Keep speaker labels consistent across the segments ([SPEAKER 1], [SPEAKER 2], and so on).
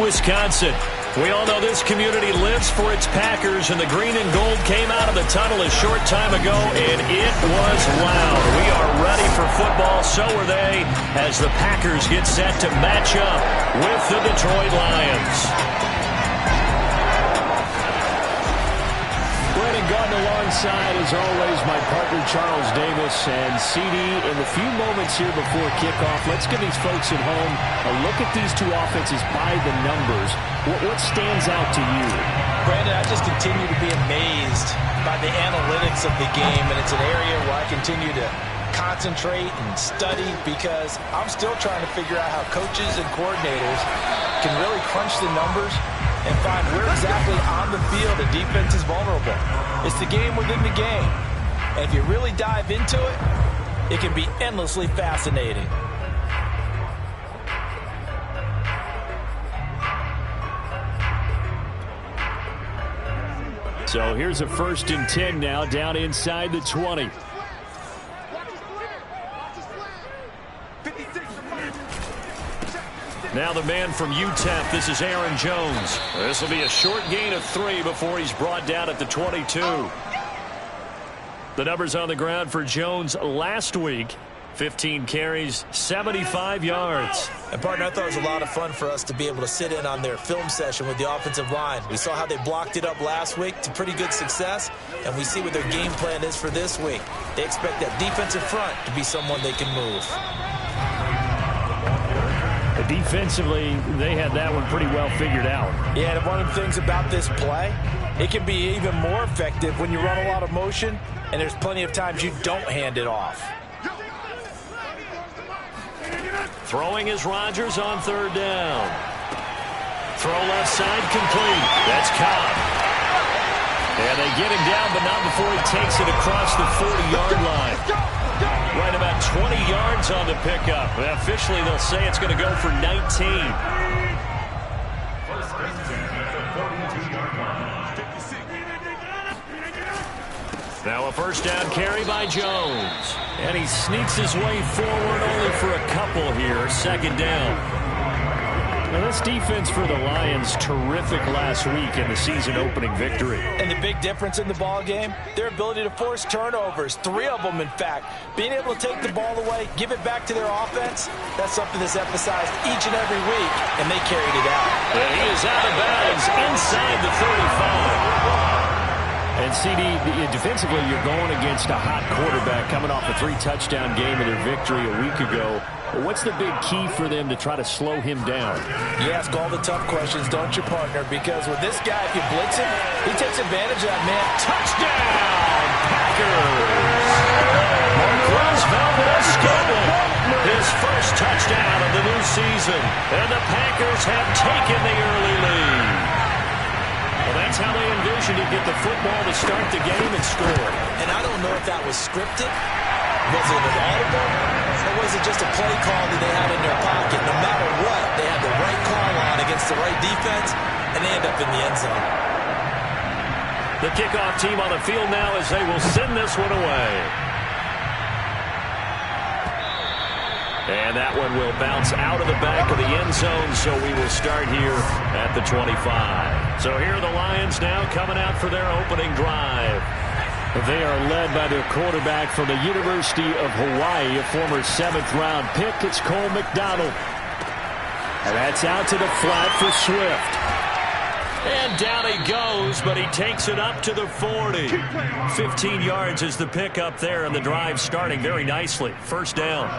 [SPEAKER 1] Wisconsin. We all know this community lives for its Packers, and the green and gold came out of the tunnel a short time ago, and it was loud. We are ready for football, so are they, as the Packers get set to match up with the Detroit Lions. Gotten alongside, as always, my partner Charles Davis. And CD, in the few moments here before kickoff, let's give these folks at home a look at these two offenses by the numbers. What stands out to you?
[SPEAKER 2] Brandon, I just continue to be amazed by the analytics of the game, and it's an area where I continue to concentrate and study, because I'm still trying to figure out how coaches and coordinators can really crunch the numbers and find where exactly on the field a defense is vulnerable. It's the game within the game. And if you really dive into it, it can be endlessly fascinating.
[SPEAKER 1] So here's a 1st and 10 now, down inside the 20. Now the man from UTEP, this is Aaron Jones. This will be a short gain of 3 before he's brought down at the 22. The numbers on the ground for Jones last week: 15 carries, 75 yards.
[SPEAKER 2] And, partner, I thought it was a lot of fun for us to be able to sit in on their film session with the offensive line. We saw how they blocked it up last week to pretty good success, and we see what their game plan is for this week. They expect that defensive front to be someone they can move.
[SPEAKER 1] Defensively, they had that one pretty well figured out.
[SPEAKER 2] Yeah, and one of the things about this play, it can be even more effective when you run a lot of motion, and there's plenty of times you don't hand it off.
[SPEAKER 1] Throwing is Rodgers on 3rd down. Throw left side complete. That's Cobb. And they get him down, but not before he takes it across the 40-yard line. Right about 20 yards on the pickup. Officially, they'll say it's going to go for 19. Now a 1st down carry by Jones. And he sneaks his way forward only for a couple here. 2nd down. Now this defense for the Lions, terrific last week in the season-opening victory.
[SPEAKER 2] And the big difference in the ball game, their ability to force turnovers, 3 of them, in fact. Being able to take the ball away, give it back to their offense, that's something that's emphasized each and every week, and they carried it out.
[SPEAKER 1] And he is out of bounds inside the 35. And, CD, defensively, you're going against a hot quarterback coming off a 3-touchdown game of their victory a week ago. What's the big key for them to try to slow him down?
[SPEAKER 2] You ask all the tough questions, don't you, partner? Because with this guy, if you blitz him, he takes advantage of that, man.
[SPEAKER 1] Touchdown, Packers! Marquez Valdes-Scantling, his 1st touchdown of the new season. And the Packers have taken the early lead. Well, that's how they envisioned to get the football to start the game and score.
[SPEAKER 2] And I don't know if that was scripted. Was it an audible? Or was it just a play call that they had in their pocket? No matter what, they had the right call on against the right defense, and they end up in the end zone.
[SPEAKER 1] The kickoff team on the field now as they will send this one away. And that one will bounce out of the back of the end zone, so we will start here at the 25. So here are the Lions now coming out for their opening drive. They are led by their quarterback from the University of Hawaii, a former 7th-round pick. It's Cole McDonald. And that's out to the flat for Swift. And down he goes, but he takes it up to the 40. 15 yards is the pickup there, and the drive starting very nicely. 1st down.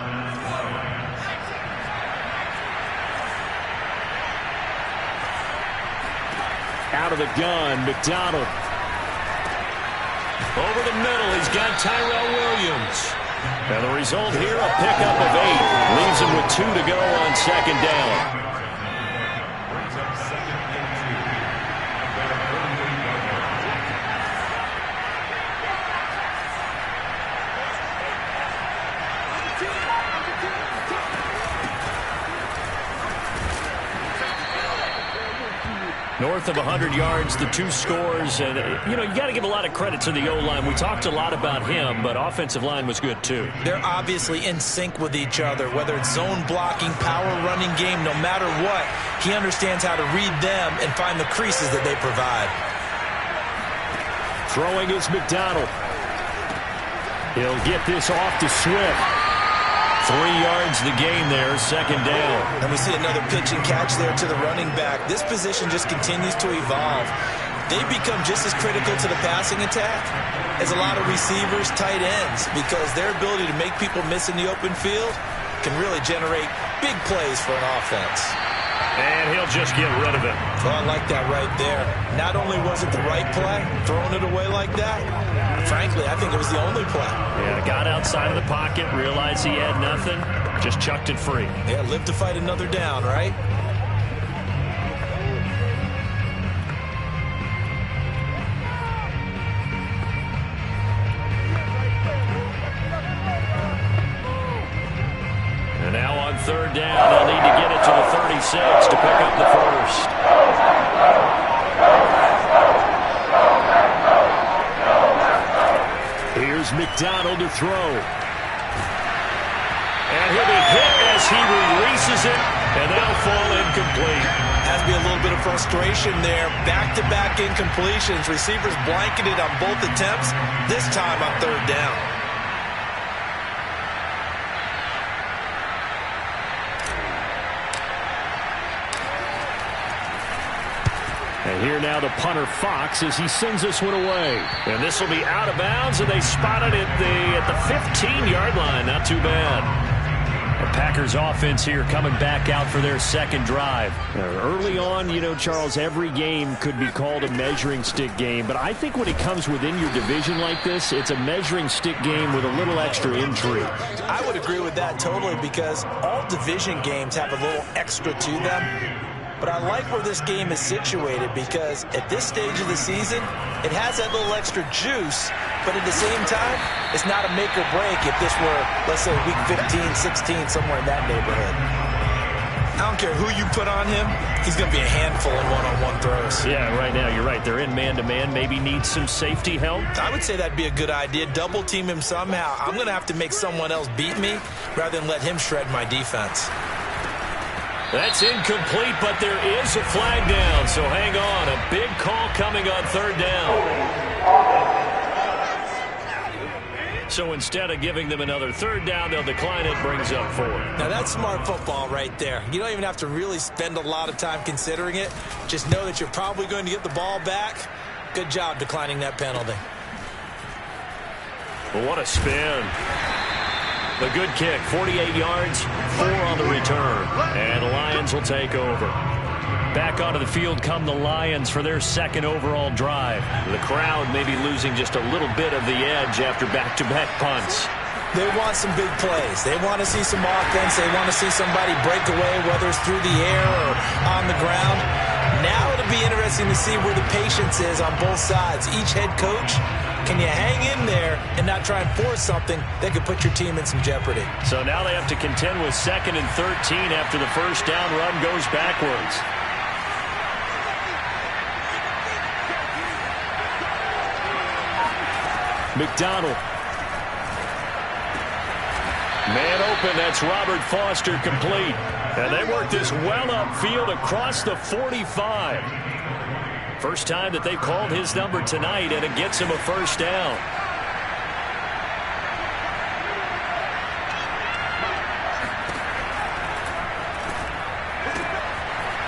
[SPEAKER 1] Out of the gun, McDonald. Over the middle, he's got Tyrell Williams. And the result here, a pickup of 8. Leaves him with 2 to go on 2nd down. North of 100 yards, the 2 scores. And, you know, you got to give a lot of credit to the O-line. We talked a lot about him, but offensive line was good too.
[SPEAKER 2] They're obviously in sync with each other, whether it's zone blocking, power running game, no matter what. He understands how to read them and find the creases that they provide.
[SPEAKER 1] Throwing is McDonald. He'll get this off to Swift. 3 yards the gain there, second down.
[SPEAKER 2] And we see another pitch and catch there to the running back. This position just continues to evolve. They become just as critical to the passing attack as a lot of receivers, tight ends, because their ability to make people miss in the open field can really generate big plays for an offense.
[SPEAKER 1] And he'll just get rid of it.
[SPEAKER 2] Well, I like that right there. Not only was it the right play, throwing it away like that, frankly, I think it was the only play.
[SPEAKER 1] Yeah, got outside of the pocket, realized he had nothing, just chucked it free.
[SPEAKER 2] Yeah, live to fight another down, right?
[SPEAKER 1] And now on third down, they'll need to get it to the 36 to pick up the first. Here's McDonald to throw. And he'll be hit as he releases it, and that'll fall incomplete.
[SPEAKER 2] Has to be a little bit of frustration there. Back-to-back incompletions. Receivers blanketed on both attempts, this time on third down.
[SPEAKER 1] And here now the punter Fox as he sends this one away. And this will be out of bounds, and they spot it at the 15-yard line. Not too bad. The Packers offense here coming back out for their second drive. Early on, you know, Charles, every game could be called a measuring stick game. But I think when it comes within your division like this, it's a measuring stick game with a little extra intrigue.
[SPEAKER 2] I would agree with that totally, because all division games have a little extra to them. But I like where this game is situated, because at this stage of the season, it has that little extra juice, but at the same time, it's not a make or break if this were, let's say, week 15, 16, somewhere in that neighborhood. I don't care who you put on him, he's going to be a handful in one-on-one throws.
[SPEAKER 1] Yeah, right now, you're right. They're in man-to-man, maybe needs some safety help.
[SPEAKER 2] I would say that'd be a good idea. Double team him somehow. I'm going to have to make someone else beat me rather than let him shred my defense.
[SPEAKER 1] That's incomplete, but there is a flag down, so hang on. A big call coming on third down. So instead of giving them another third down, they'll decline it, brings up 4.
[SPEAKER 2] Now that's smart football right there. You don't even have to really spend a lot of time considering it. Just know that you're probably going to get the ball back. Good job declining that penalty.
[SPEAKER 1] Well, what a spin. The good kick, 48 yards, 4 on the return. And the Lions will take over. Back onto the field come the Lions for their second overall drive. The crowd may be losing just a little bit of the edge after back-to-back punts.
[SPEAKER 2] They want some big plays. They want to see some offense. They want to see somebody break away, whether it's through the air or on the ground. Now it'll be interesting to see where the patience is on both sides. Each head coach, can you hang in there and not try and force something that could put your team in some jeopardy?
[SPEAKER 1] So now they have to contend with 2nd and 13 after the first down run goes backwards. McDonald. Man open, that's Robert Foster complete. And they work this well upfield across the 45. First time that they've called his number tonight, and it gets him a first down.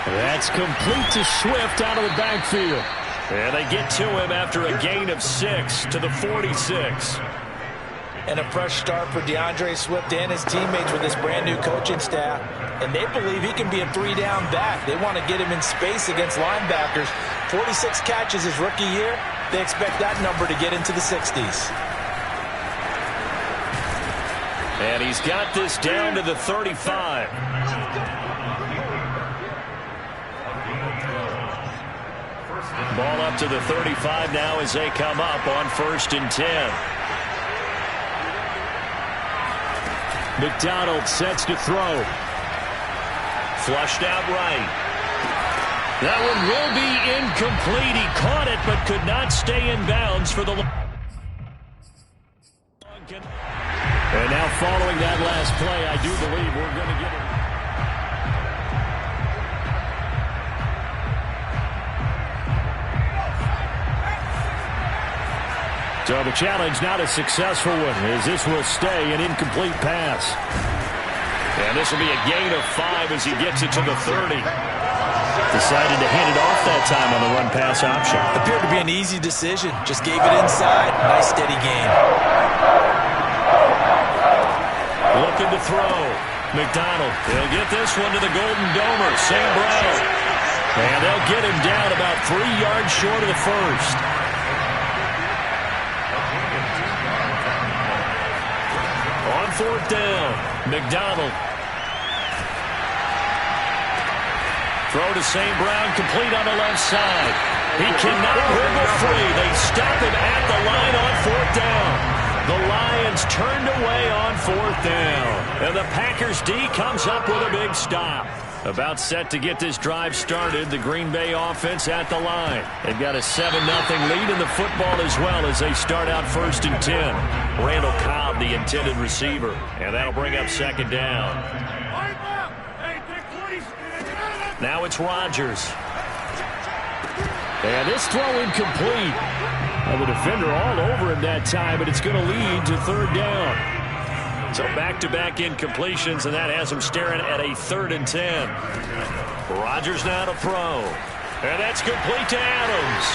[SPEAKER 1] That's complete to Swift out of the backfield. And they get to him after a gain of 6 to the 46.
[SPEAKER 2] And a fresh start for DeAndre Swift and his teammates with this brand new coaching staff. And they believe he can be a 3-down back. They want to get him in space against linebackers. 46 catches his rookie year. They expect that number to get into the 60s.
[SPEAKER 1] And he's got this down to the 35. Ball up to the 35 now as they come up on 1st and 10. McDonald sets to throw. Flushed out right. That one will be incomplete. He caught it but could not stay in bounds for the... And now following that last play, I do believe we're going to get it. So the challenge not a successful one, as this will stay an incomplete pass. And this will be a gain of 5 as he gets it to the 30. Decided to hand it off that time on the run-pass option.
[SPEAKER 2] Appeared to be an easy decision. Just gave it inside. Nice steady gain.
[SPEAKER 1] Looking to throw. McDonald. He'll get this one to the Golden Domer. St. Brown. And they'll get him down about 3 yards short of the first. On 4th down, McDonald. Throw to St. Brown, complete on the left side. He cannot wiggle free. They stop him at the line on 4th down. The Lions turned away on 4th down. And the Packers D comes up with a big stop. About set to get this drive started, the Green Bay offense at the line. They've got a 7-0 lead in the football as well as they start out 1st and 10. Randall Cobb, the intended receiver. And that'll bring up 2nd down. Now it's Rodgers. And this throw incomplete. The defender all over him that time, but it's going to lead to 3rd down. So back-to-back incompletions, and that has him staring at a 3rd and 10. Rodgers now to throw. And that's complete to Adams.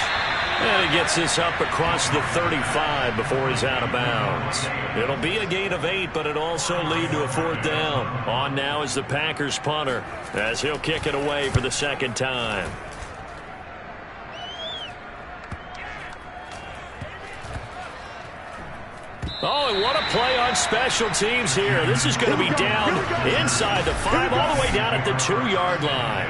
[SPEAKER 1] And he gets this up across the 35 before he's out of bounds. It'll be a gain of 8, but it'll also lead to a 4th down. On now is the Packers punter, as he'll kick it away for the 2nd time. Oh, and what a play on special teams here. This is going to be down inside the 5, all the way down at the 2-yard line.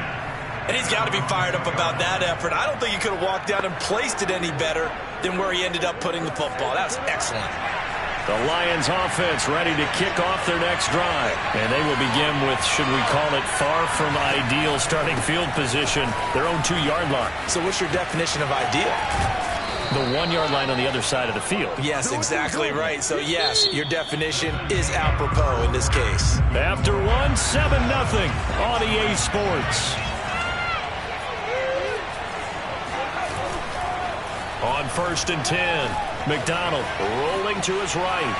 [SPEAKER 2] And he's got to be fired up about that effort. I don't think he could have walked down and placed it any better than where he ended up putting the football. That was excellent.
[SPEAKER 1] The Lions offense ready to kick off their next drive. And they will begin with, should we call it, far from ideal starting field position, their own 2-yard line.
[SPEAKER 2] So what's your definition of ideal?
[SPEAKER 1] The 1-yard line on the other side of the field.
[SPEAKER 2] Yes, exactly right. So, yes, your definition is apropos in this case.
[SPEAKER 1] After 1, 7-0 on EA Sports. On 1st and 10, McDonald rolling to his right.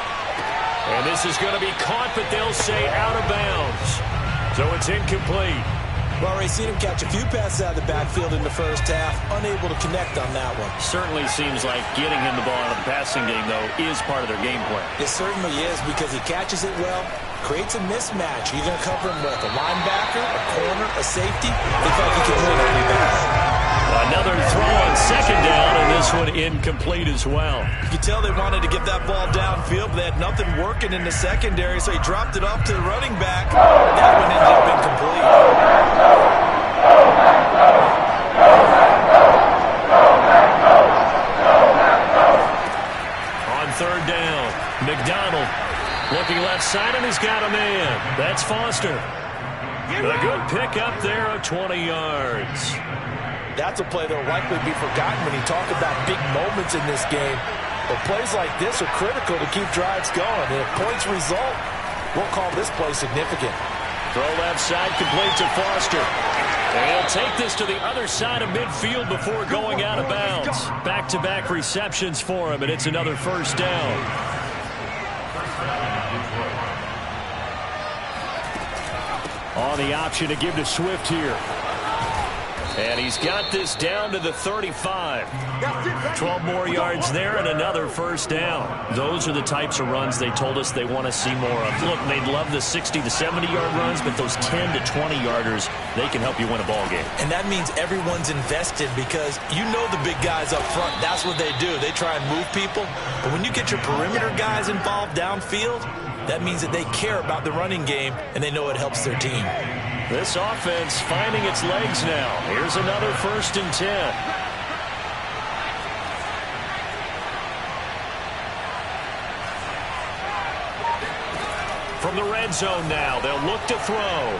[SPEAKER 1] And this is going to be caught, but they'll say out of bounds. So it's incomplete.
[SPEAKER 2] Well, Ray, seen him catch a few passes out of the backfield in the first half, unable to connect on that one.
[SPEAKER 1] Certainly seems like getting him the ball out of the passing game, though, is part of their game plan.
[SPEAKER 2] It certainly is, because he catches it well, creates a mismatch. You're going to cover him with a linebacker, a corner, a safety. Looks like he can win every battle.
[SPEAKER 1] Another throw on 2nd down, and this one incomplete as well.
[SPEAKER 2] You can tell they wanted to get that ball downfield, but they had nothing working in the secondary, so he dropped it off to the running back. That one ended up incomplete.
[SPEAKER 1] On 3rd down, McDonald looking left side, and he's got a man. That's Foster. A good pick up there of 20 yards.
[SPEAKER 2] That's a play that will likely be forgotten when you talk about big moments in this game. But plays like this are critical to keep drives going. And if points result, we'll call this play significant.
[SPEAKER 1] Throw left side, complete to Foster. And he'll take this to the other side of midfield before going out of bounds. Back-to-back receptions for him, and it's another 1st down. On the option to give to Swift here. And he's got this down to the 35. 12 more yards there and another 1st down. Those are the types of runs they told us they want to see more of. Look, they'd love the 60 to 70-yard runs, but those 10 to 20-yarders, they can help you win a ball game.
[SPEAKER 2] And that means everyone's invested, because you know the big guys up front, that's what they do. They try and move people. But when you get your perimeter guys involved downfield, that means that they care about the running game, and they know it helps their team.
[SPEAKER 1] This offense finding its legs now. Here's another 1st and 10. From the red zone now, they'll look to throw.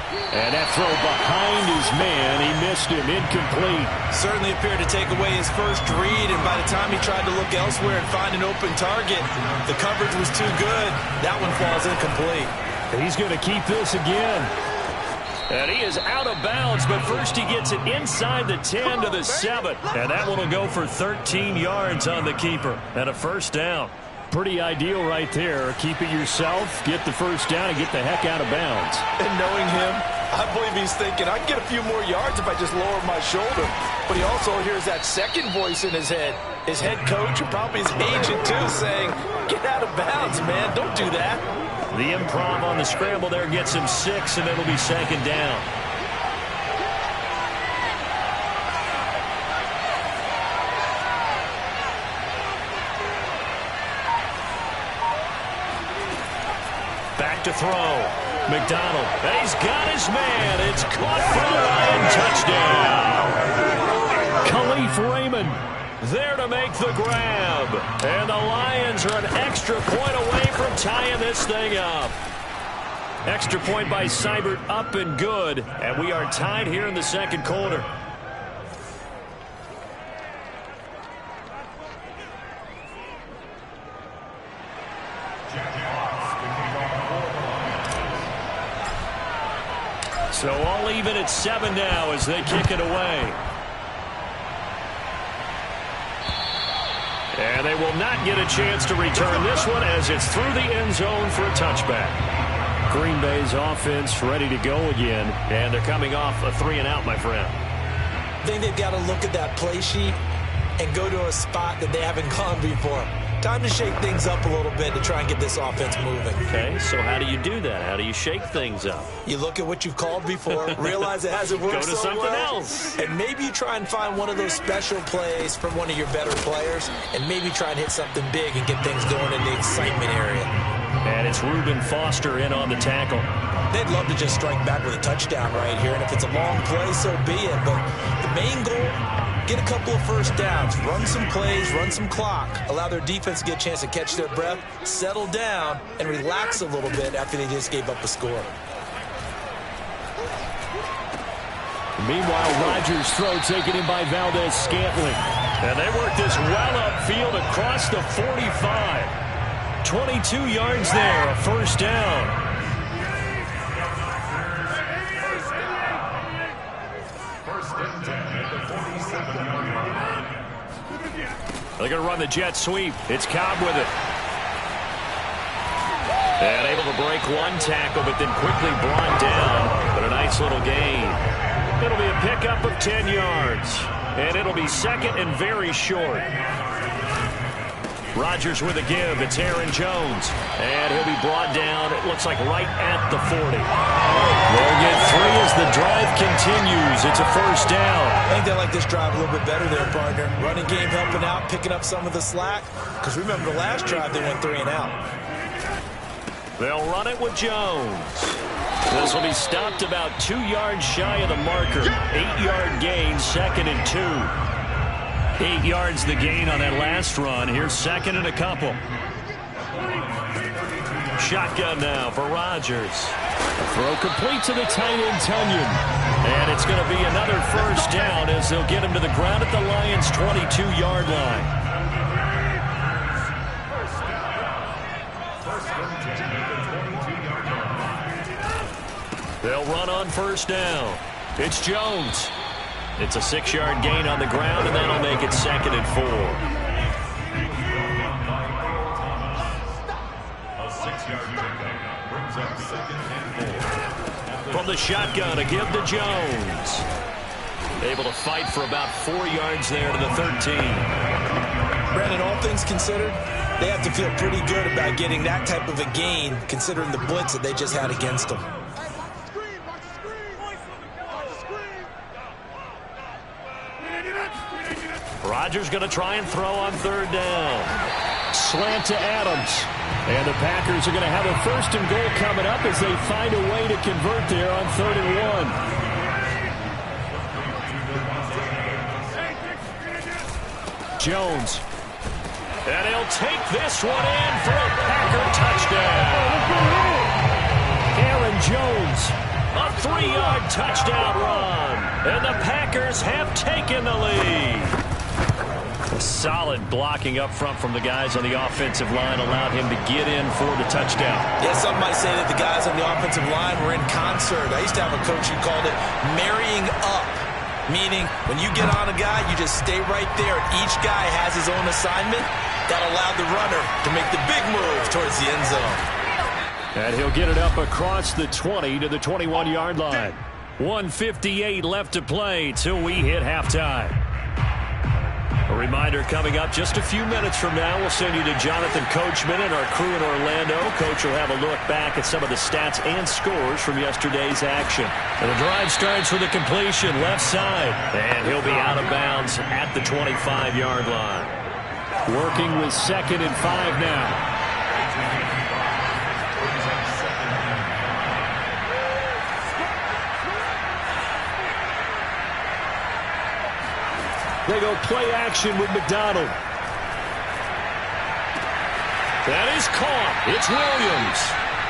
[SPEAKER 1] And that throw behind his man, he missed him, incomplete.
[SPEAKER 2] Certainly appeared to take away his first read, and by the time he tried to look elsewhere and find an open target, the coverage was too good. That one falls incomplete.
[SPEAKER 1] He's going to keep this again. And he is out of bounds, but first he gets it inside the 10 to the 7. And that one will go for 13 yards on the keeper. And a first down. Pretty ideal right there. Keep it yourself, get the first down, and get the heck out of bounds.
[SPEAKER 2] And knowing him, I believe he's thinking, I can get a few more yards if I just lower my shoulder. But he also hears that second voice in his head. His head coach, and probably his agent too, saying, get out of bounds, man. Don't do that.
[SPEAKER 1] The improv on the scramble there gets him 6, and it'll be second down. Back to throw. McDonald. He's got his man. It's caught for the Lion touchdown. Khalif Raymond there to make the grab. And the Lions are an extra point away from tying this thing up. Extra point by Seibert, up and good. And we are tied here in the second quarter. So all even at 7 now as they kick it away. And they will not get a chance to return this one as it's through the end zone for a touchback. Green Bay's offense ready to go again, and they're coming off a 3-and-out, my friend.
[SPEAKER 2] I think they've got to look at that play sheet and go to a spot that they haven't gone before. Time to shake things up a little bit to try and get this offense moving.
[SPEAKER 1] Okay, so how do you do that? How do you shake things up?
[SPEAKER 2] You look at what you've called before, realize it hasn't worked
[SPEAKER 1] so
[SPEAKER 2] well.
[SPEAKER 1] Go to something else.
[SPEAKER 2] And maybe you try and find one of those special plays from one of your better players, and maybe try and hit something big and get things going in the excitement area.
[SPEAKER 1] And it's Reuben Foster in on the tackle.
[SPEAKER 2] They'd love to just strike back with a touchdown right here, and if it's a long play, so be it. But the main goal, get a couple of first downs, run some plays, run some clock, allow their defense to get a chance to catch their breath, settle down, and relax a little bit after they just gave up a score.
[SPEAKER 1] Meanwhile, Rodgers' throw taken in by Valdez-Scantling. And they work this well upfield across the 45. 22 yards there, a first down. They're going to run the jet sweep. It's Cobb with it. And able to break one tackle, but then quickly brought down. But a nice little gain. It'll be a pickup of 10 yards. And it'll be second and very short. Rodgers with a give. It's Aaron Jones. And he'll be brought down, it looks like right at the 40. They'll get 3 as the drive continues. It's a first down.
[SPEAKER 2] I think they like this drive a little bit better there, partner. Running game helping out, picking up some of the slack. Because remember the last drive, they went 3-and-out.
[SPEAKER 1] They'll run it with Jones. This will be stopped about 2 yards shy of the marker. 8-yard gain, second and 2. 8 yards the gain on that last run. Here's second and a couple. Shotgun now for Rodgers. A throw complete to the tight end, Tunyon. And it's going to be another first down as they'll get him to the ground at the Lions' 22-yard line. They'll run on first down. It's Jones. It's a 6-yard gain on the ground, and that'll make it second and 4. A 6-yard pickup brings up second and 4. From the shotgun, a give to Jones. Able to fight for about 4 yards there to the 13.
[SPEAKER 2] Brandon, all things considered, they have to feel pretty good about getting that type of a gain, considering the blitz that they just had against them.
[SPEAKER 1] Rodgers going to try and throw on third down. Slant to Adams. And the Packers are going to have a first and goal coming up as they find a way to convert there on 3rd and 1. Jones. And he'll take this one in for a Packer touchdown. Aaron Jones A 3-yard touchdown run. And the Packers have taken the lead. Solid blocking up front from the guys on the offensive line allowed him to get in for the touchdown.
[SPEAKER 2] Yeah, some might say that the guys on the offensive line were in concert. I used to have a coach who called it marrying up, meaning when you get on a guy, you just stay right there. Each guy has his own assignment. That allowed the runner to make the big move towards the end zone.
[SPEAKER 1] And he'll get it up across the 20 to the 21-yard line. 1:58 left to play till we hit halftime. A reminder coming up just a few minutes from now. We'll send you to Jonathan Coachman and our crew in Orlando. Coach will have a look back at some of the stats and scores from yesterday's action. And the drive starts with a completion left side. And he'll be out of bounds at the 25-yard line. Working with 2nd and 5 now. They go play action with McDonald. That is caught. It's Williams.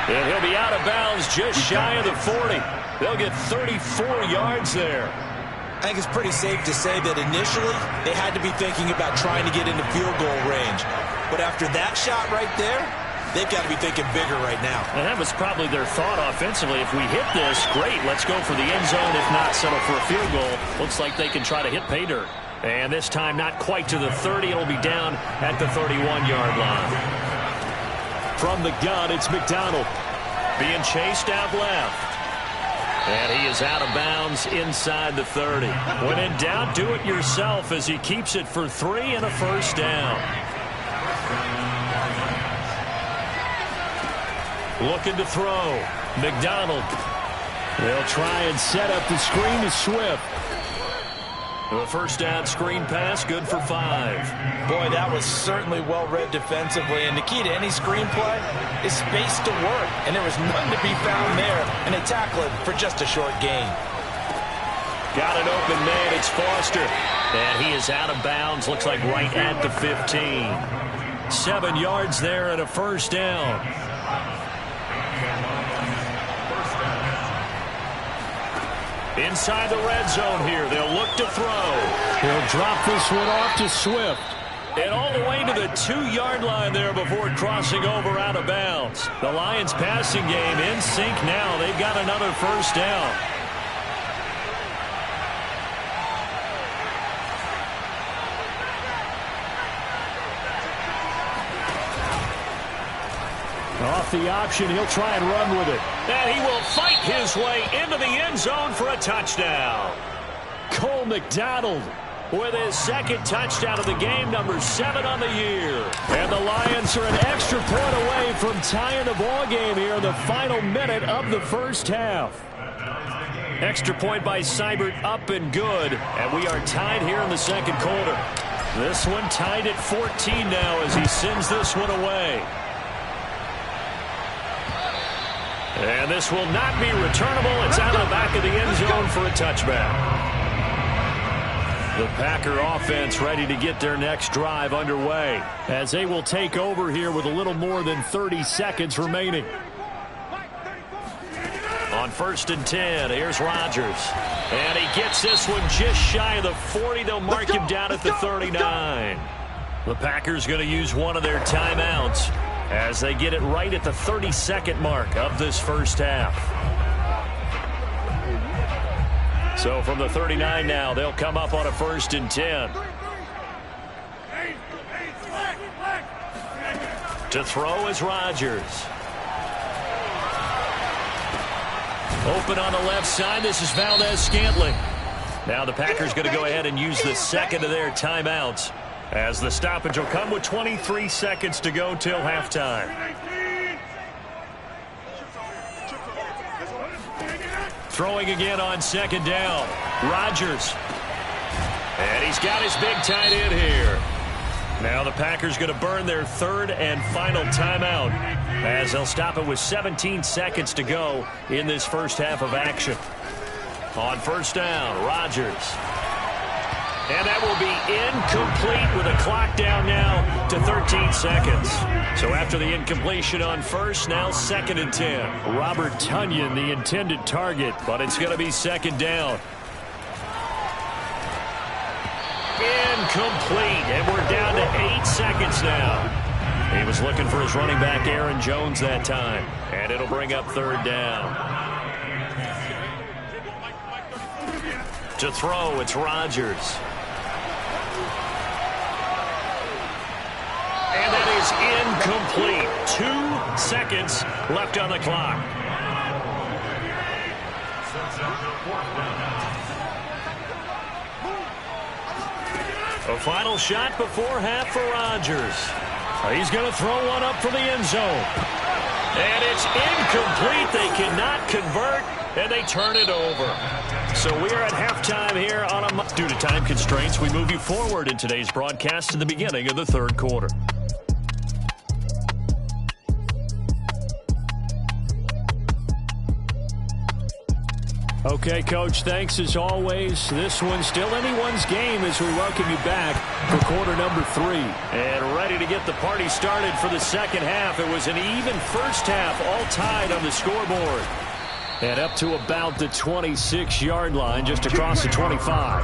[SPEAKER 1] And he'll be out of bounds just shy of the 40. They'll get 34 yards there.
[SPEAKER 2] I think it's pretty safe to say that initially they had to be thinking about trying to get into field goal range. But after that shot right there, they've got to be thinking bigger right now.
[SPEAKER 1] And that was probably their thought offensively. If we hit this, great. Let's go for the end zone. If not, settle for a field goal. Looks like they can try to hit pay dirt. And this time not quite to the 30. It'll be down at the 31-yard line. From the gun, it's McDonald. Being chased out left. And he is out of bounds inside the 30. When in doubt, do it yourself as he keeps it for 3 and a first down. Looking to throw. McDonald. They'll try and set up the screen to Swift. The first down screen pass, good for 5.
[SPEAKER 2] Boy, that was certainly well read defensively. And the key to any screen play is space to work. And there was none to be found there. And they tackle it for just a short gain.
[SPEAKER 1] Got an open man. It's Foster. And he is out of bounds. Looks like right at the 15. 7 yards there and a first down. Inside the red zone here. They'll look to throw. He'll drop this one off to Swift. And all the way to the 2-yard line there before crossing over out of bounds. The Lions passing game in sync now. They've got another first down. Off the option, he'll try and run with it. And he will fight his way into the end zone for a touchdown. Cole McDonald with his 2nd touchdown of the game, number 7 on the year. And the Lions are an extra point away from tying the ball game here in the final minute of the first half. Extra point by Seibert up and good. And we are tied here in the second quarter. This one tied at 14 now as he sends this one away. And this will not be returnable. It's out of the back of the end zone for a touchback. The Packer offense ready to get their next drive underway as they will take over here with a little more than 30 seconds remaining. On 1st and 10, here's Rodgers. And he gets this one just shy of the 40. They'll mark him down at the 39. The Packers going to use one of their timeouts as they get it right at the 32nd mark of this first half. So from the 39 now, they'll come up on a 1st and 10. To throw is Rodgers. Open on the left side. This is Valdez-Scantling. Now the Packers going to go ahead and use the 2nd of their timeouts, as the stoppage will come with 23 seconds to go till halftime. Throwing again on 2nd down. Rodgers. And he's got his big tight end here. Now the Packers going to burn their 3rd and final timeout, as they'll stop it with 17 seconds to go in this first half of action. On 1st down, Rodgers. And that will be incomplete with a clock down now to 13 seconds. So after the incompletion on first, now 2nd and 10. Robert Tonyan, the intended target, but it's going to be 2nd down. Incomplete, and we're down to 8 seconds now. He was looking for his running back, Aaron Jones, that time. And it'll bring up 3rd down. To throw, it's Rodgers. And that is incomplete. 2 seconds left on the clock. A final shot before half for Rodgers. He's going to throw one up for the end zone. And it's incomplete. They cannot convert, and they turn it over. So we are at halftime here on a... Due to time constraints, we move you forward in today's broadcast to the beginning of the 3rd quarter. Okay, Coach, thanks as always. This one's still anyone's game as we welcome you back for quarter number 3. And ready to get the party started for the 2nd half. It was an even first half, all tied on the scoreboard. And up to about the 26-yard line, just across the 25.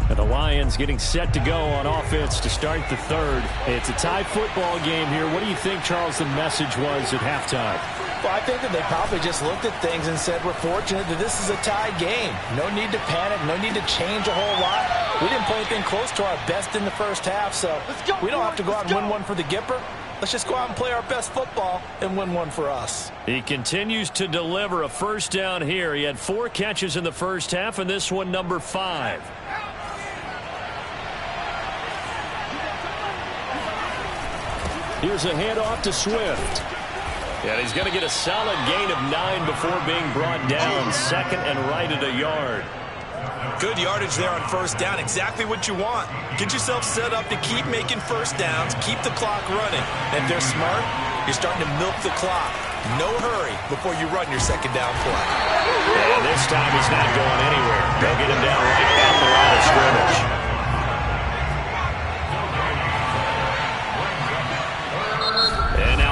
[SPEAKER 1] And the Lions getting set to go on offense to start the 3rd. It's a tie football game here. What do you think, Charles, the message was at halftime?
[SPEAKER 2] Well, I think that they probably just looked at things and said, we're fortunate that this is a tied game. No need to panic. No need to change a whole lot. We didn't play anything close to our best in the first half, so we don't have to go out and win one for the Gipper. Let's just go out and play our best football and win one for us.
[SPEAKER 1] He continues to deliver a first down here. He had 4 catches in the first half, and this one number 5. Here's a handoff to Swift. And he's going to get a solid gain of 9 before being brought down. 2nd and right at a yard.
[SPEAKER 2] Good yardage there on first down. Exactly what you want. Get yourself set up to keep making first downs. Keep the clock running. And if they're smart, you're starting to milk the clock. No hurry before you run your 2nd down play.
[SPEAKER 1] And this time he's not going anywhere. They'll get him down right at the line of scrimmage.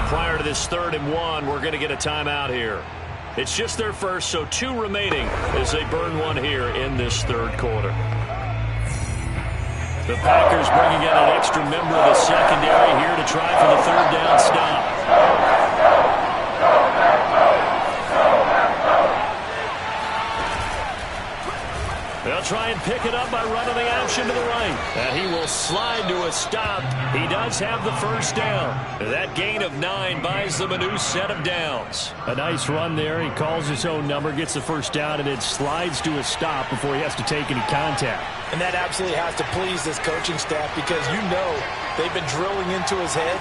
[SPEAKER 1] Prior to this 3rd and 1, we're going to get a timeout here. It's just their first, so 2 remaining as they burn one here in this 3rd quarter. The Packers bringing in an extra member of the secondary here to try for the 3rd down stop. They'll try and pick it up by running the option to the right. And he will slide to a stop. He does have the first down. That gain of 9 buys them a new set of downs. A nice run there. He calls his own number, gets the first down, and then slides to a stop before he has to take any contact.
[SPEAKER 2] And that absolutely has to please this coaching staff because you know they've been drilling into his head.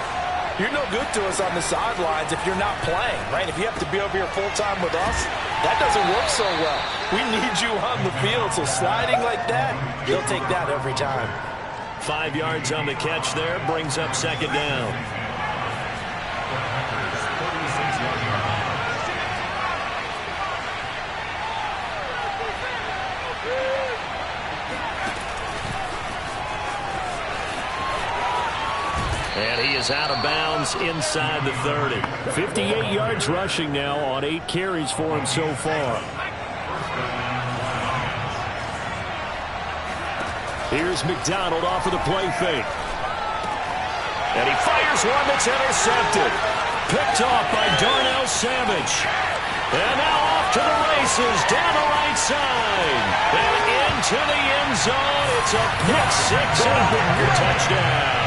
[SPEAKER 2] You're no good to us on the sidelines if you're not playing, right? If you have to be over here full-time with us, that doesn't work so well. We need you on the field, so sliding like that, he'll take that every time.
[SPEAKER 1] 5 yards on the catch there, brings up 2nd down. And he is out of bounds inside the 30. 58 yards rushing now on 8 carries for him so far. Here's McDonald off of the play fake. And he fires one that's intercepted. Picked off by Darnell Savage. And now off to the races down the right side. And into the end zone. It's a pick 6 and a bigger touchdown.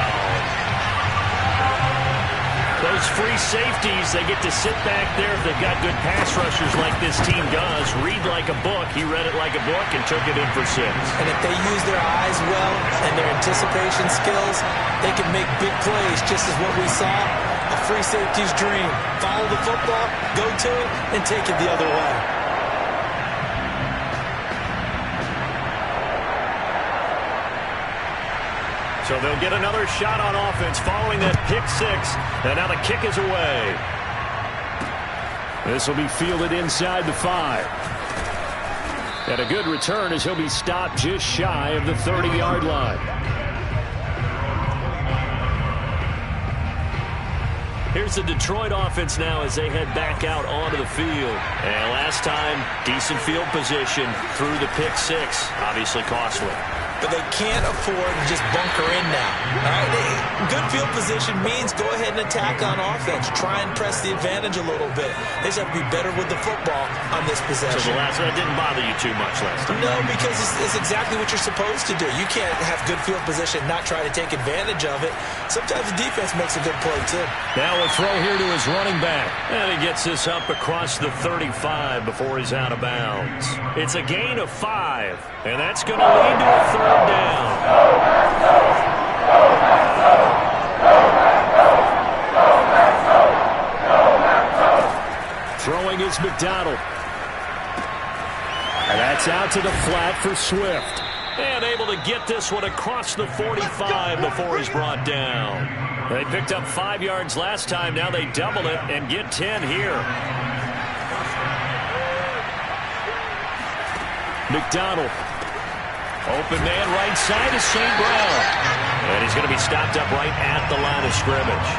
[SPEAKER 1] Those free safeties, they get to sit back there if they've got good pass rushers like this team does. Read like a book. He read it like a book and took it in for 6.
[SPEAKER 2] And if they use their eyes well and their anticipation skills, they can make big plays, just as what we saw. A free safety's dream. Follow the football, go to it, and take it the other way.
[SPEAKER 1] So they'll get another shot on offense following that pick 6. And now the kick is away. This will be fielded inside the 5. And a good return as he'll be stopped just shy of the 30-yard line. Here's the Detroit offense now as they head back out onto the field. And last time, decent field position through the pick six. Obviously costly.
[SPEAKER 2] But they can't afford to just bunker in now. All right? Good field position means go ahead and attack on offense. Try and press the advantage a little bit. They just have to be better with the football on this possession.
[SPEAKER 1] So the last one didn't bother you too much last time?
[SPEAKER 2] No, because it's exactly what you're supposed to do. You can't have good field position and not try to take advantage of it. Sometimes the defense makes a good play, too.
[SPEAKER 1] Now a throw here to his running back. And he gets this up across the 35 before he's out of bounds. It's a gain of 5, and that's going to lead to a third down. Throwing is McDonald. And that's out to the flat for Swift. And able to get this one across the 45 before he's brought down. They picked up 5 yards last time. Now they double it and get 10 here. McDonald. Open man right side is St. Brown. And he's going to be stopped up right at the line of scrimmage.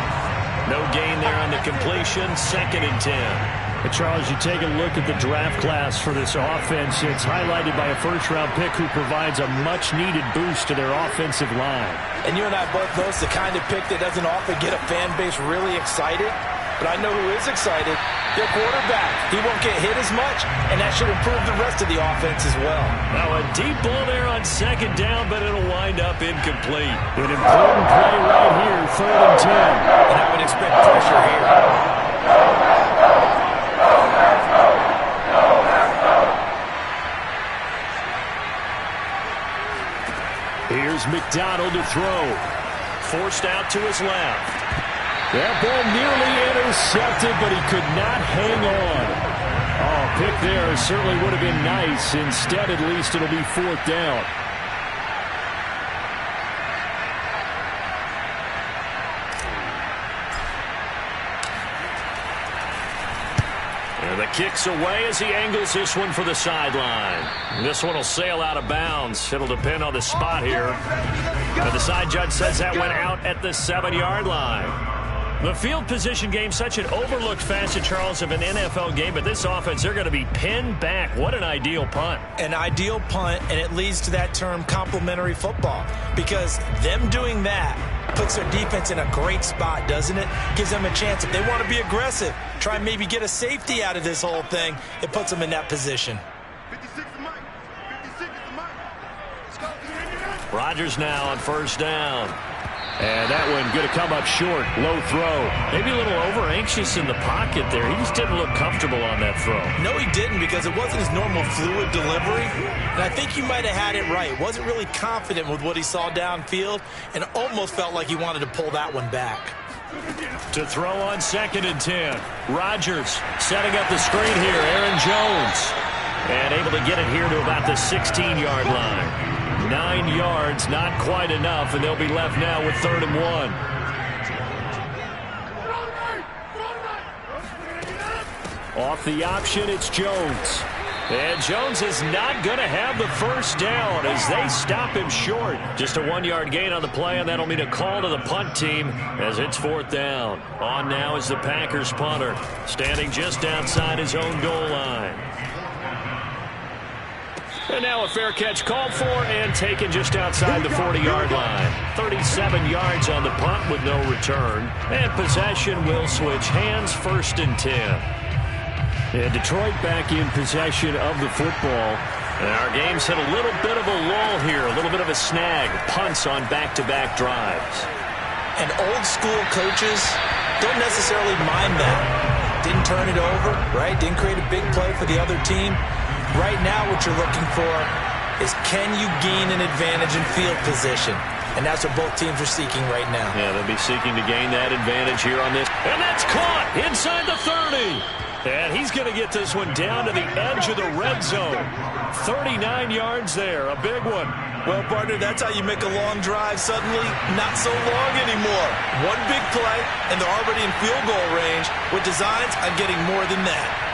[SPEAKER 1] No gain there on the completion. 2nd and 10.
[SPEAKER 3] But Charles, you take a look at the draft class for this offense. It's highlighted by a first-round pick who provides a much-needed boost to their offensive line.
[SPEAKER 2] And you and I both know it's the kind of pick that doesn't often get a fan base really excited. But I know who is excited. Their quarterback. He won't get hit as much, and that should improve the rest of the offense as well.
[SPEAKER 1] Now a deep ball there on 2nd down, but it'll wind up incomplete.
[SPEAKER 3] An important play right here, 3rd and 10.
[SPEAKER 2] And I would expect pressure here.
[SPEAKER 1] Here's McDonald to throw. Forced out to his left. That ball nearly intercepted, but he could not hang on. Oh, pick there certainly would have been nice. Instead, at least, it'll be 4th down. And the kick's away as he angles this one for the sideline. This one will sail out of bounds. It'll depend on the spot here. But the side judge says that went out at the 7-yard line. The field position game, such an overlooked facet, Charles, of an NFL game. But this offense, they're going to be pinned back. What an ideal punt.
[SPEAKER 2] An ideal punt, and it leads to that term complementary football. Because them doing that puts their defense in a great spot, doesn't it? Gives them a chance. If they want to be aggressive, try and maybe get a safety out of this whole thing, it puts them in that position.
[SPEAKER 1] Rodgers now on 1st down. And that one going to come up short. Low throw. Maybe a little over-anxious in the pocket there. He just didn't look comfortable on that throw.
[SPEAKER 2] No, he didn't, because it wasn't his normal fluid delivery. And I think you might have had it right. Wasn't really confident with what he saw downfield and almost felt like he wanted to pull that one back.
[SPEAKER 1] To throw on 2nd and 10. Rodgers setting up the screen here. Aaron Jones. And able to get it here to about the 16-yard line. 9 yards, not quite enough, and they'll be left now with 3rd and 1. Off the option, it's Jones. And Jones is not going to have the 1st down as they stop him short. Just a 1-yard gain on the play, and that'll mean a call to the punt team as it's 4th down. On now is the Packers punter, standing just outside his own goal line. And now a fair catch called for and taken just outside the 40-yard line. 37 yards on the punt with no return. And possession will switch hands, 1st and 10. And Detroit back in possession of the football. And our game's hit a little bit of a lull here, a little bit of a snag. Punts on back-to-back drives.
[SPEAKER 2] And old school coaches don't necessarily mind that. Didn't turn it over, right? Didn't create a big play for the other team. Right now what you're looking for is, can you gain an advantage in field position? And that's what both teams are seeking right now.
[SPEAKER 1] Yeah, they'll be seeking to gain that advantage here on this. And that's caught inside the 30. And he's going to get this one down to the edge of the red zone. 39 yards there, a big one.
[SPEAKER 2] Well, partner, that's how you make a long drive suddenly not so long anymore. One big play, and they're already in field goal range with designs on getting more than that.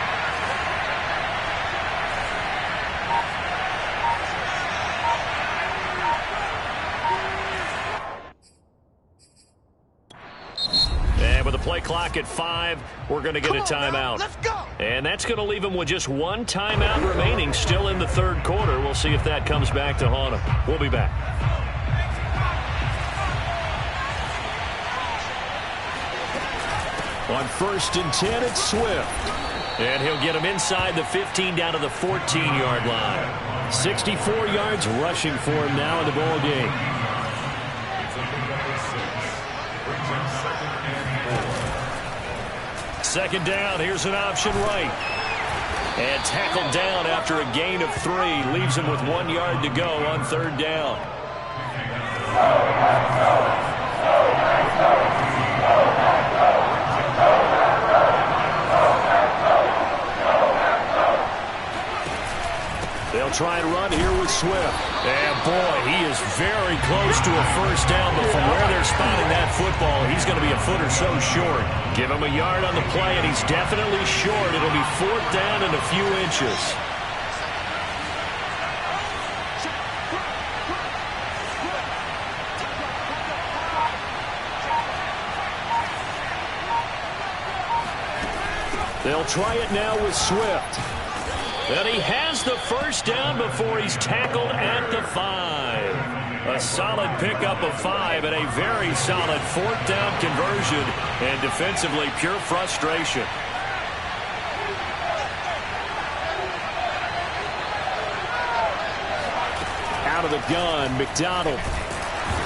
[SPEAKER 1] play clock at 5. We're going to get a timeout.
[SPEAKER 4] Let's go.
[SPEAKER 1] And that's going to leave them with just one timeout remaining still in the third quarter. We'll see if that comes back to haunt them. We'll be back. On 1st and 10, it's Swift. And he'll get him inside the 15 down to the 14-yard line.
[SPEAKER 3] 64 yards rushing for him now in the ball game.
[SPEAKER 1] Second down, here's an option right. And tackled down after a gain of 3. Leaves him with 1 yard to go on 3rd down. They'll try and run here with Swift. And boy, he is very close to a first down, but from where they're spotting that football, he's going to be a foot or so short. Give him a yard on the play, and he's definitely short. It'll be 4th down and a few inches. They'll try it now with Swift. And he has the first down before he's tackled at the 5. A solid pickup of 5 and a very solid 4th down conversion. And defensively, pure frustration. Out of the gun, McDonald.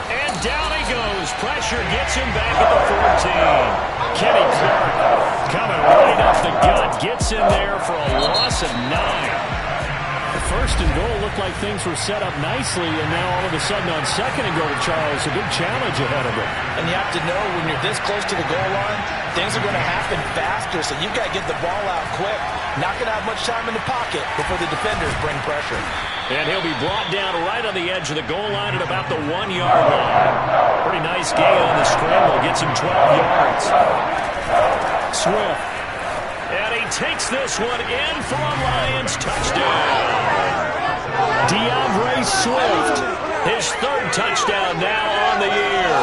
[SPEAKER 1] And down he goes. Pressure gets him back at the 14. Kenny Clark coming right off the gut. Gets in there for a loss of 9.
[SPEAKER 3] The 1st and goal looked like things were set up nicely, and now all of a sudden on 2nd and goal, Charles, a big challenge ahead of him.
[SPEAKER 2] And you have to know when you're this close to the goal line, things are going to happen faster, so you've got to get the ball out quick. Not going to have much time in the pocket before the defenders bring pressure.
[SPEAKER 1] And he'll be brought down right on the edge of the goal line at about the 1 yard line. Pretty nice gain on the scramble. Gets him 12 yards.
[SPEAKER 3] Swift.
[SPEAKER 1] And he takes this one in for a Lions touchdown.
[SPEAKER 3] DeAndre Swift.
[SPEAKER 1] His 3rd touchdown now on the year.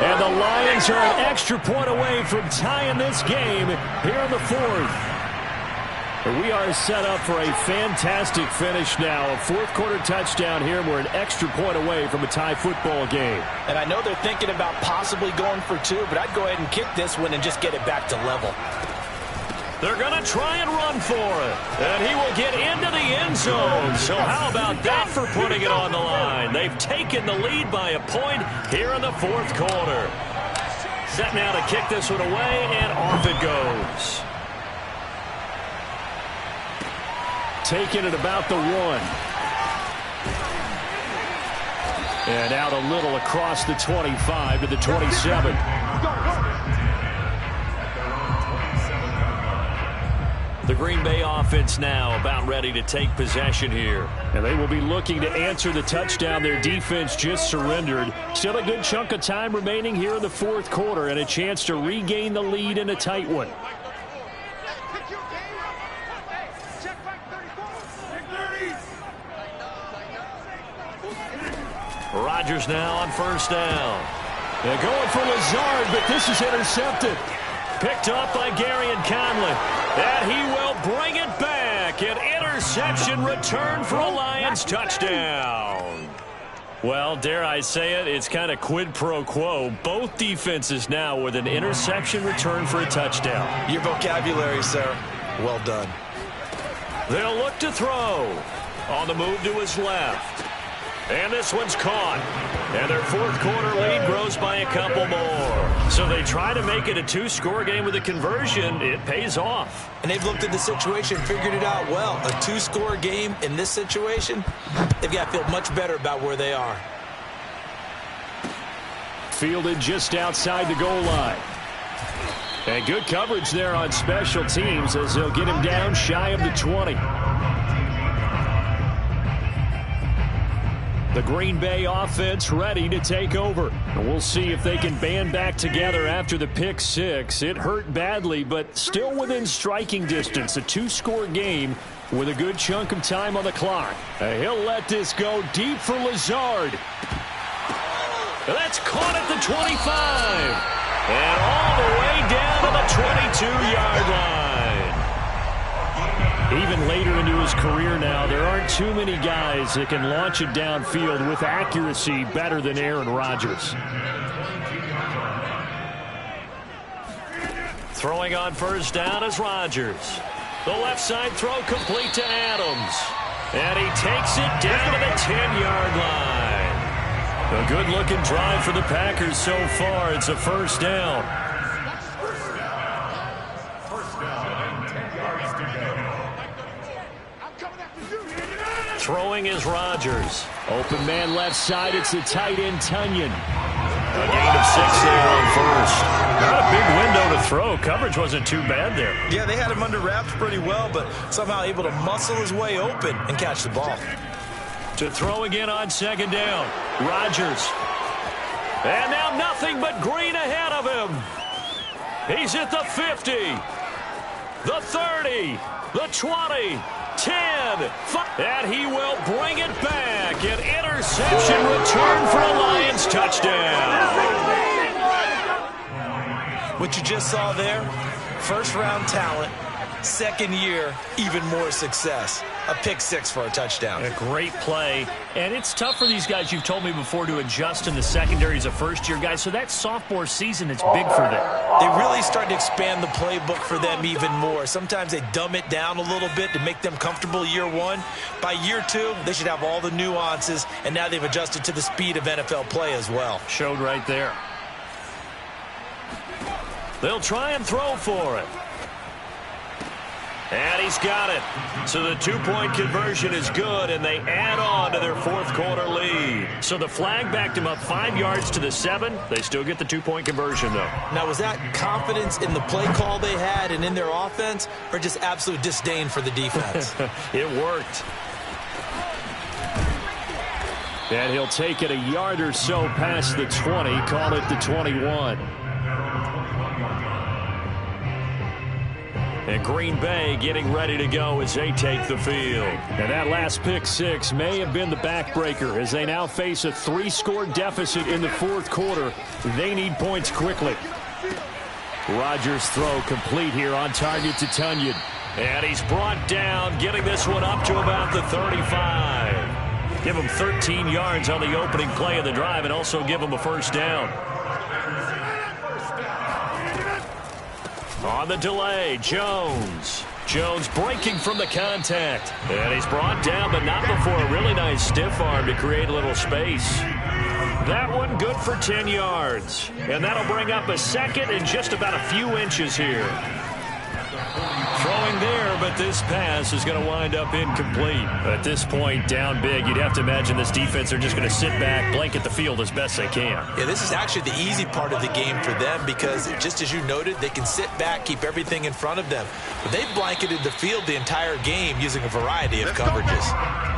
[SPEAKER 1] And the Lions are an extra point away from tying this game here in the 4th. We are set up for a fantastic finish now. A 4th quarter touchdown here. We're an extra point away from a tie football game.
[SPEAKER 2] And I know they're thinking about possibly going for 2, but I'd go ahead and kick this one and just get it back to level.
[SPEAKER 1] They're going to try and run for it. And he will get into the end zone. So how about that for putting it on the line? They've taken the lead by a point here in the 4th quarter. Set now to kick this one away, and off it goes.
[SPEAKER 3] Taking it about the 1. And out a little across the 25 to the 27.
[SPEAKER 1] The Green Bay offense now about ready to take possession here.
[SPEAKER 3] And they will be looking to answer the touchdown their defense just surrendered. Still a good chunk of time remaining here in the 4th quarter and a chance to regain the lead in a tight one.
[SPEAKER 1] Rodgers now on 1st down.
[SPEAKER 3] They're going for Lazard, but this is intercepted.
[SPEAKER 1] Picked up by Garyon Conley. And he will bring it back. An interception return for a Lions touchdown. Well, dare I say it, it's kind of quid pro quo. Both defenses now with an interception return for a touchdown.
[SPEAKER 2] Your vocabulary, sir. Well done.
[SPEAKER 1] They'll look to throw. On the move to his left. And this one's caught. And their 4th quarter lead grows by a couple more. So they try to make it a 2-score game with a conversion. It pays off.
[SPEAKER 2] And they've looked at the situation, figured it out well. A 2-score game in this situation, they've got to feel much better about where they are.
[SPEAKER 3] Fielded just outside the goal line. And good coverage there on special teams as they'll get him down shy of the 20. The Green Bay offense ready to take over. And we'll see if they can band back together after the pick 6. It hurt badly, but still within striking distance. A 2-score game with a good chunk of time on the clock. He'll let this go deep for Lazard.
[SPEAKER 1] That's caught at the 25. And all the way down to the 22-yard line.
[SPEAKER 3] Even later into his career now, there aren't too many guys that can launch it downfield with accuracy better than Aaron Rodgers.
[SPEAKER 1] Throwing on first down is Rodgers. The left side throw complete to Adams. And he takes it down to the 10-yard line. A good-looking drive for the Packers so far. It's a first down. Throwing is Rodgers.
[SPEAKER 3] Open man left side. It's the tight end, Tonyan.
[SPEAKER 1] A gain of 6 there on first. Not a big window to throw. Coverage wasn't too bad there.
[SPEAKER 2] Yeah, they had him under wraps pretty well, but somehow able to muscle his way open and catch the ball.
[SPEAKER 1] To throw again on second down. Rodgers. And now nothing but green ahead of him. He's at the 50. The 30. The 20. 10. 5. And he will bring it back. An interception return for a Lions touchdown.
[SPEAKER 2] What you just saw there, first-round talent, second year, even more success. A pick six for a touchdown.
[SPEAKER 3] A great play. And it's tough for these guys, you've told me before, to adjust in the secondary as a first-year guy. So that sophomore season is big for them.
[SPEAKER 2] They really start to expand the playbook for them even more. Sometimes they dumb it down a little bit to make them comfortable year one. By year two, they should have all the nuances, and now they've adjusted to the speed of NFL play as well.
[SPEAKER 3] Showed right there.
[SPEAKER 1] They'll try and throw for it. And he's got it. So the two-point conversion is good, and they add on to their fourth-quarter lead. So the flag backed him up 5 yards to the 7. They still get the two-point conversion, though.
[SPEAKER 2] Now, was that confidence in the play call they had and in their offense, or just absolute disdain for the defense?
[SPEAKER 1] It worked.
[SPEAKER 3] And he'll take it a yard or so past the 20, call it the 21.
[SPEAKER 1] And Green Bay getting ready to go as they take the field.
[SPEAKER 3] And that last pick six may have been the backbreaker as they now face a 3-score deficit in the fourth quarter. They need points quickly. Rodgers' throw complete here on target to Tonyan.
[SPEAKER 1] And he's brought down, getting this one up to about the 35. Give him 13 yards on the opening play of the drive and also give him a first down. On the delay, Jones. Jones breaking from the contact. And he's brought down, but not before a really nice stiff arm to create a little space. That one good for 10 yards. And that'll bring up a second and just about a few inches here. Throwing there, but this pass is going to wind up incomplete.
[SPEAKER 3] At this point, down big, you'd have to imagine this defense are just going to sit back, blanket the field as best they can.
[SPEAKER 2] Yeah, this is actually the easy part of the game for them because, just as you noted, they can sit back, keep everything in front of them. But they've blanketed the field the entire game using a variety of coverages.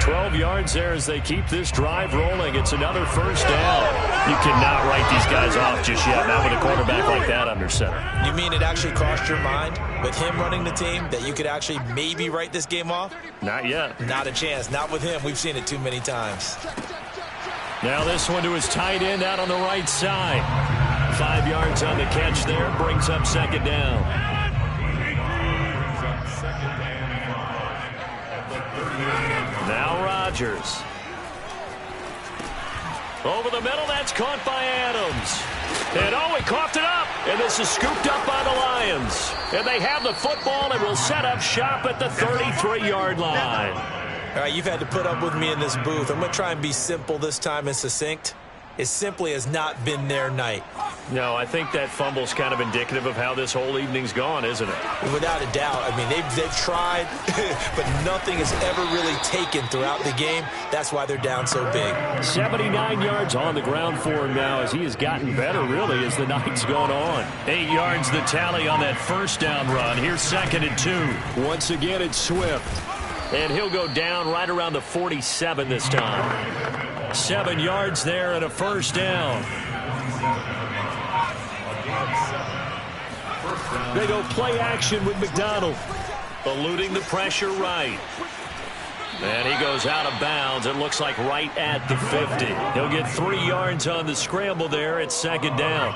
[SPEAKER 1] 12 yards there as they keep this drive rolling. It's another first down. You cannot write these guys off just yet, not with a quarterback like that under center.
[SPEAKER 2] You mean it actually crossed your mind with him running the team that you could actually maybe write this game off?
[SPEAKER 1] Not yet.
[SPEAKER 2] Not a chance. Not with him. We've seen it too many times.
[SPEAKER 3] Now this one to his tight end out on the right side. 5 yards on the catch there. Brings up second down.
[SPEAKER 1] Now Rodgers. Over the middle, that's caught by Adams. And he coughed it up. And this is scooped up by the Lions. And they have the football and will set up shop at the 33-yard line.
[SPEAKER 2] All right, you've had to put up with me in this booth. I'm going to try and be simple this time and succinct. It simply has not been their night.
[SPEAKER 1] No, I think that fumble's kind of indicative of how this whole evening's gone, isn't it?
[SPEAKER 2] Without a doubt. I mean, they've tried, but nothing has ever really taken throughout the game. That's why they're down so big.
[SPEAKER 3] 79 yards on the ground for him now as he has gotten better, really, as the night's gone on.
[SPEAKER 1] 8 yards the tally on that first down run. Here's 2nd and 2.
[SPEAKER 3] Once again, it's Swift.
[SPEAKER 1] And he'll go down right around the 47 this time. 7 yards there and a first down.
[SPEAKER 3] They go play action with McDonald.
[SPEAKER 1] Eluding the pressure right. And he goes out of bounds. It looks like right at the 50. He'll get 3 yards on the scramble there at second down.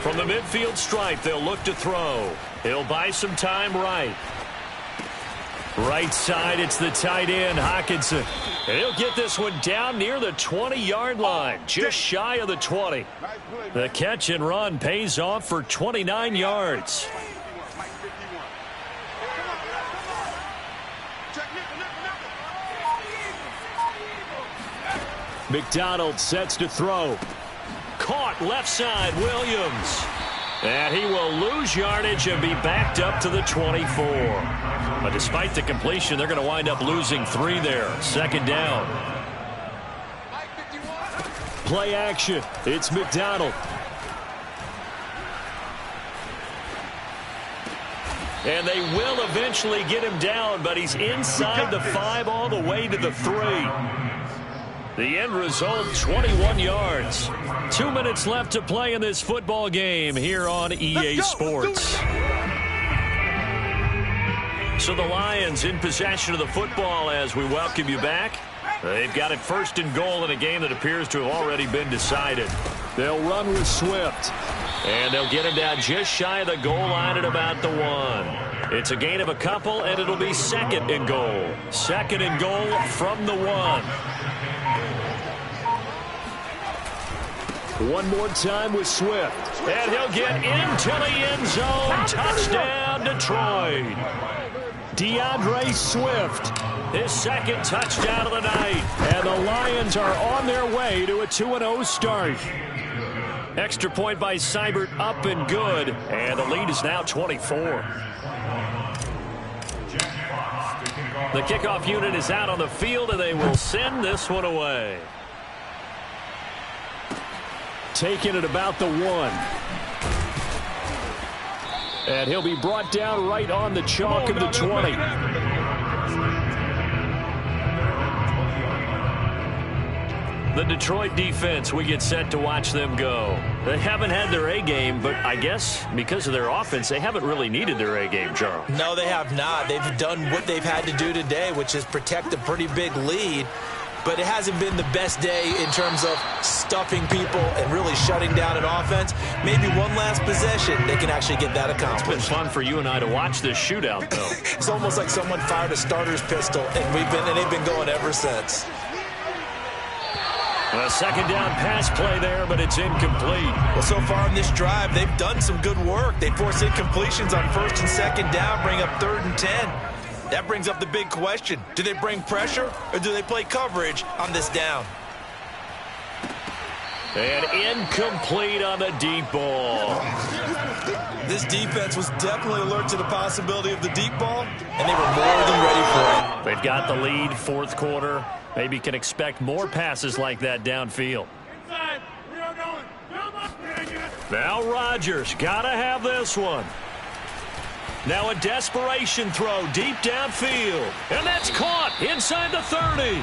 [SPEAKER 3] From the midfield stripe, they'll look to throw. He'll buy some time right. Right side, it's the tight end, Hockenson. And he'll get this one down near the 20-yard line, just shy of the 20. The catch and run pays off for 29 yards. McDonald sets to throw. Caught left side, Williams. And he will lose yardage and be backed up to the 24. But despite the completion, they're going to wind up losing 3 there. Second down. Play action. It's McDonald. And they will eventually get him down, but he's inside the 5 all the way to the 3. The end result, 21 yards. 2 minutes left to play in this football game here on EA Sports. So the Lions in possession of the football as we welcome you back. They've got it first and goal in a game that appears to have already been decided. They'll run with Swift. And they'll get him down just shy of the goal line at about the 1. It's a gain of a couple, and it'll be second and goal. Second and goal from the 1. One more time with Swift. And he'll get into the end zone. Touchdown, Detroit. DeAndre Swift, his second touchdown of the night. And the Lions are on their way to a 2-0 start. Extra point by Seibert, up and good. And the lead is now 24. The kickoff unit is out on the field, and they will send this one away. Taken at about the 1. And he'll be brought down right on the chalk of the 20. The Detroit defense, we get set to watch them go. They haven't had their A game, but I guess because of their offense, they haven't really needed their A game, Charles.
[SPEAKER 2] No, they have not. They've done what they've had to do today, which is protect a pretty big lead. But it hasn't been the best day in terms of stuffing people and really shutting down an offense. Maybe one last possession, they can actually get that accomplished.
[SPEAKER 3] It's been fun for you and I to watch this shootout, though.
[SPEAKER 2] It's almost like someone fired a starter's pistol, and they've been going ever since.
[SPEAKER 3] A second down pass play there, but it's incomplete.
[SPEAKER 2] Well, so far in this drive, they've done some good work. They force incompletions on first and second down, bring up 3rd and 10. That brings up the big question. Do they bring pressure or do they play coverage on this down?
[SPEAKER 3] And incomplete on the deep ball.
[SPEAKER 2] This defense was definitely alert to the possibility of the deep ball, and they were more than ready for it.
[SPEAKER 3] They've got the lead, fourth quarter. Maybe can expect more passes like that downfield. Now Rodgers, gotta have this one. Now a desperation throw deep downfield. And that's caught inside the 30.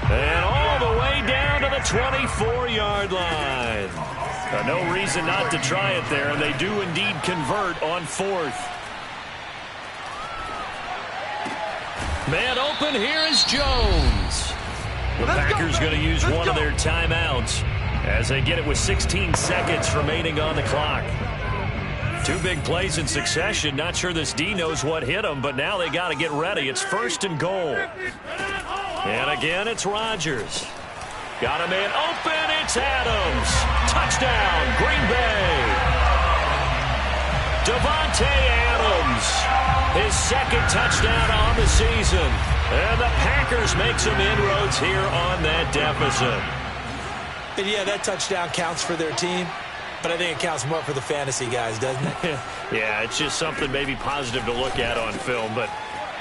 [SPEAKER 3] And all the way down to the 24-yard line. No reason not to try it there, and they do indeed convert on 4th. Man open, here is Jones. The Packers going to use one of their timeouts as they get it with 16 seconds remaining on the clock. 2 big plays in succession. Not sure this D knows what hit them, but now they got to get ready. It's 1st and goal. And again, it's Rodgers. Got a man open. It's Adams. Touchdown, Green Bay. Davante Adams. His 2nd touchdown on the season. And the Packers make some inroads here on that deficit.
[SPEAKER 2] And yeah, that touchdown counts for their team. But I think it counts more for the fantasy guys, doesn't it?
[SPEAKER 3] Yeah, it's just something maybe positive to look at on film, but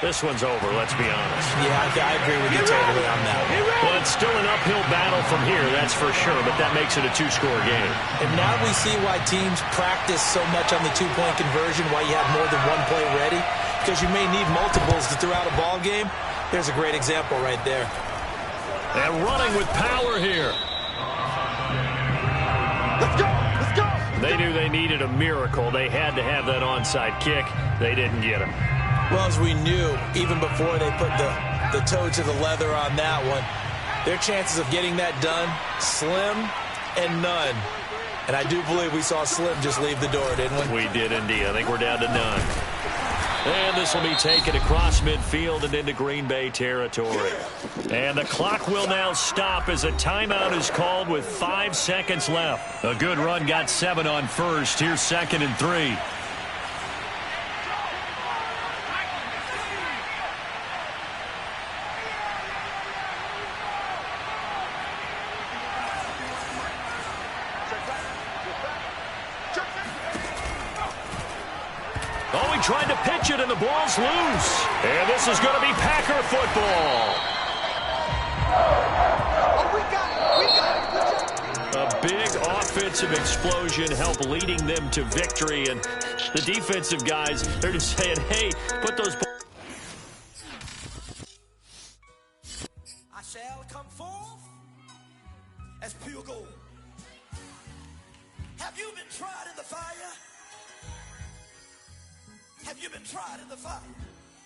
[SPEAKER 3] this one's over, let's be honest.
[SPEAKER 2] Yeah, I agree with you totally on that one.
[SPEAKER 3] Well, it's still an uphill battle from here, that's for sure, but that makes it a 2-score game.
[SPEAKER 2] And now we see why teams practice so much on the 2-point conversion, why you have more than one play ready, because you may need multiples to throw out a ball game. There's a great example right there.
[SPEAKER 3] And running with power here.
[SPEAKER 2] Let's go!
[SPEAKER 3] They knew they needed a miracle. They had to have that onside kick. They didn't get him.
[SPEAKER 2] Well, as we knew, even before they put the toe to the leather on that one, their chances of getting that done, slim and none. And I do believe we saw Slim just leave the door, didn't we?
[SPEAKER 1] We did indeed. I think we're down to none. And this will be taken across midfield and into Green Bay territory. And the clock will now stop as a timeout is called with 5 seconds left. A good run got 7 on first. Here's 2nd and 3. Oh, he tried to pitch it, and the ball's loose. And this is going to be Packer football. A big offensive explosion helped leading them to victory. And the defensive guys, they're just saying, hey, put those balls.
[SPEAKER 4] I shall come forth as pure gold. Have you been tried in the fire? Have you been tried in the fire?